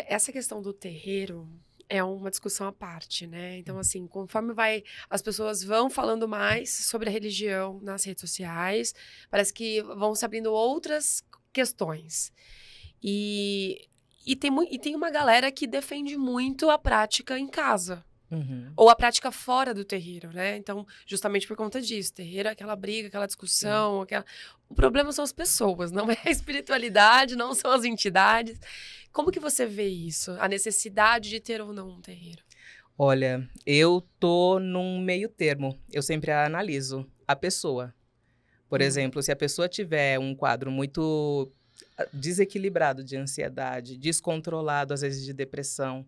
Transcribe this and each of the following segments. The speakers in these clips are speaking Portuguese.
Essa questão do terreiro é uma discussão à parte, né? Então, assim, conforme as pessoas vão falando mais sobre a religião nas redes sociais, parece que vão se abrindo outras questões. E, e tem uma galera que defende muito a prática em casa. Uhum. Ou a prática fora do terreiro, né? Então, justamente por conta disso, terreiro é aquela briga, aquela Sim. discussão, o problema são as pessoas, não é a espiritualidade, não são as entidades. Como que você vê isso? A necessidade de ter ou não um terreiro? Olha, eu tô num meio termo. Eu sempre analiso a pessoa. Por Hum, exemplo, se a pessoa tiver um quadro muito desequilibrado de ansiedade, descontrolado, às vezes de depressão,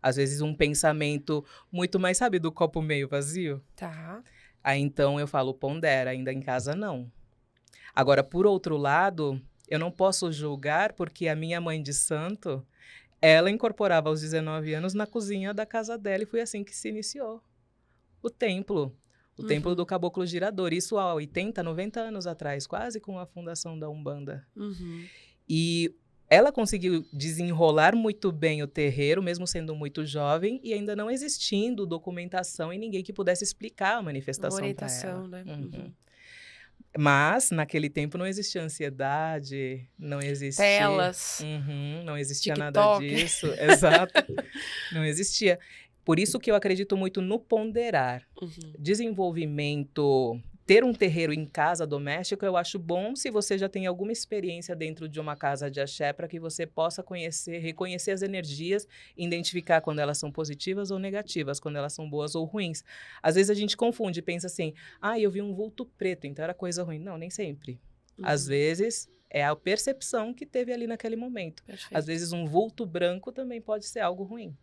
às vezes um pensamento muito mais, sabe, do copo meio vazio, tá. aí então eu falo, pondera, ainda em casa não. Agora, por outro lado, eu não posso julgar porque a minha mãe de santo, ela incorporava aos 19 anos na cozinha da casa dela e foi assim que se iniciou o templo. O templo do Uhum, Caboclo Girador, isso há 80, 90 anos atrás, quase com a fundação da Umbanda. uhum. E ela conseguiu desenrolar muito bem o terreiro, mesmo sendo muito jovem e ainda não existindo documentação e ninguém que pudesse explicar a Uma manifestação para ela. orientação, né? Uhum. Uhum. Mas, naquele tempo, não existia ansiedade, não existia. Telas, Uhum, não existia nada TikTok. disso, exato, não existia. Por isso que eu acredito muito no ponderar. Uhum. Desenvolvimento, ter um terreiro em casa doméstica, eu acho bom se você já tem alguma experiência dentro de uma casa de axé, para que você possa conhecer, reconhecer as energias, identificar quando elas são positivas ou negativas, quando elas são boas ou ruins. Às vezes a gente confunde, pensa assim, ah, eu vi um vulto preto, então era coisa ruim. Não, nem sempre. Às Uhum. vezes é a percepção que teve ali naquele momento. Às Perfeito. vezes um vulto branco também pode ser algo ruim.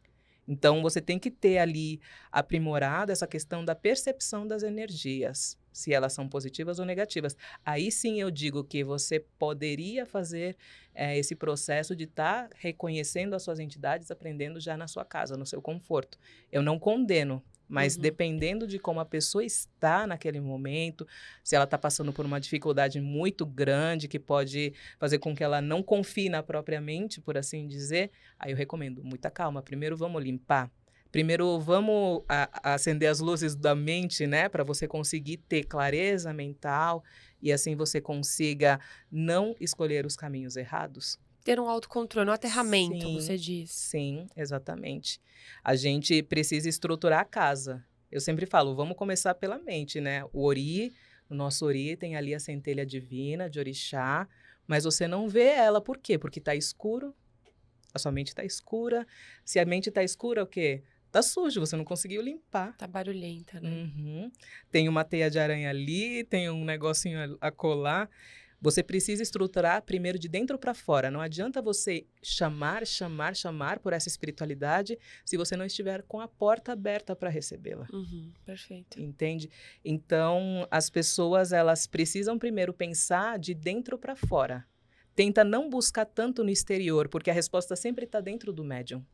Então, você tem que ter ali aprimorado essa questão da percepção das energias, se elas são positivas ou negativas. Aí sim eu digo que você poderia fazer esse processo de estar reconhecendo as suas entidades, aprendendo já na sua casa, no seu conforto. Eu não condeno, mas Uhum. dependendo de como a pessoa está naquele momento, se ela está passando por uma dificuldade muito grande que pode fazer com que ela não confie na própria mente, por assim dizer, aí eu recomendo muita calma. Primeiro vamos limpar. Primeiro vamos acender as luzes da mente, né, para você conseguir ter clareza mental e assim você consiga não escolher os caminhos errados. Ter um autocontrole, um aterramento, você Sim, diz. sim, exatamente. A gente precisa estruturar a casa. Eu sempre falo, vamos começar pela mente, né? O nosso Ori tem ali a centelha divina de orixá, mas você não vê ela, por quê? Porque está escuro, a sua mente está escura. Se a mente está escura, o quê? Tá sujo, você não conseguiu limpar. Tá barulhenta, né? Uhum. Tem uma teia de aranha ali, tem um negocinho a colar. Você precisa estruturar primeiro de dentro para fora. Não adianta você chamar, chamar, chamar por essa espiritualidade se você não estiver com a porta aberta para recebê-la. Uhum. Perfeito. Entende? Então, as pessoas elas precisam primeiro pensar de dentro para fora. Tenta não buscar tanto no exterior, porque a resposta sempre está dentro do médium.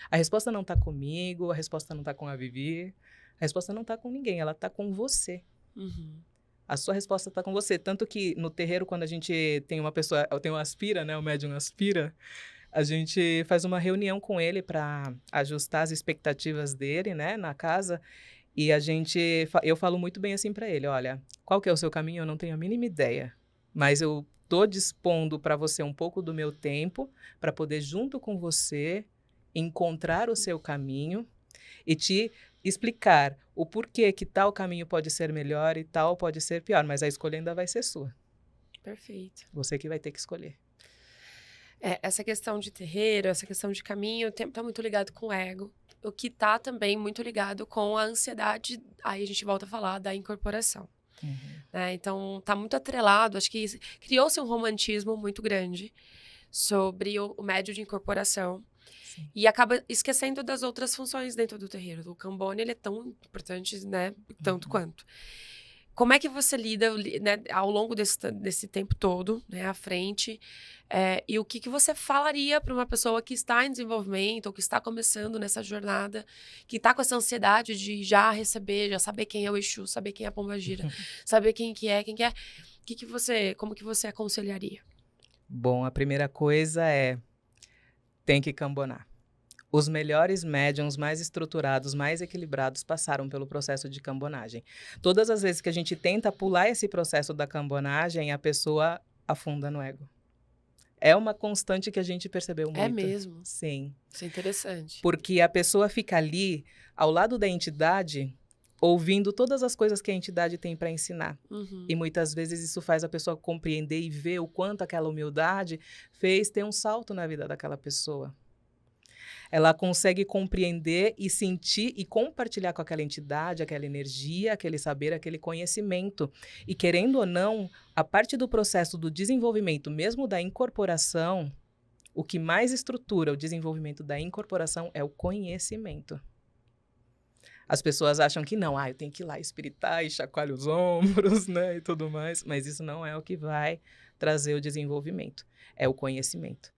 A resposta não está comigo, a resposta não está com a Vivi, a resposta não está com ninguém, ela está com você. Uhum. A sua resposta está com você. Tanto que no terreiro, quando a gente tem uma pessoa, tem um aspira, né? O médium aspira, a gente faz uma reunião com ele para ajustar as expectativas dele, né, na casa. E eu falo muito bem assim para ele, olha, qual que é o seu caminho? Eu não tenho a mínima ideia, mas eu tô dispondo para você um pouco do meu tempo para poder junto com você encontrar o seu caminho e te explicar o porquê que tal caminho pode ser melhor e tal pode ser pior, mas a escolha ainda vai ser sua. Perfeito. Você que vai ter que escolher. Essa questão de terreiro, essa questão de caminho, tá muito ligado com o ego. O que tá também muito ligado com a ansiedade, aí a gente volta a falar da incorporação. Uhum. Né? Então, tá muito atrelado, acho que criou-se um romantismo muito grande sobre o médio de incorporação Sim. e acaba esquecendo das outras funções dentro do terreiro. O Cambone, ele é tão importante, né, tanto Uhum. quanto. Como é que você lida, né, ao longo desse tempo todo, né, à frente, e o que você falaria para uma pessoa que está em desenvolvimento ou que está começando nessa jornada, que está com essa ansiedade de já receber, já saber quem é o Exu, saber quem é a Pombagira, saber quem que é, como que você aconselharia? Bom, a primeira coisa é Tem que cambonar. Os melhores médiums, mais estruturados, mais equilibrados, passaram pelo processo de cambonagem. Todas as vezes que a gente tenta pular esse processo da cambonagem, a pessoa afunda no ego. É uma constante que a gente percebeu muito. É mesmo? Sim. Isso é interessante. Porque a pessoa fica ali, ao lado da entidade, ouvindo todas as coisas que a entidade tem para ensinar. Uhum. E muitas vezes isso faz a pessoa compreender e ver o quanto aquela humildade fez ter um salto na vida daquela pessoa. Ela consegue compreender e sentir e compartilhar com aquela entidade, aquela energia, aquele saber, aquele conhecimento. E querendo ou não, a parte do processo do desenvolvimento, mesmo da incorporação, o que mais estrutura o desenvolvimento da incorporação é o conhecimento. As pessoas acham que não, eu tenho que ir lá espiritar e chacoalhar os ombros, né, e tudo mais, mas isso não é o que vai trazer o desenvolvimento, é o conhecimento.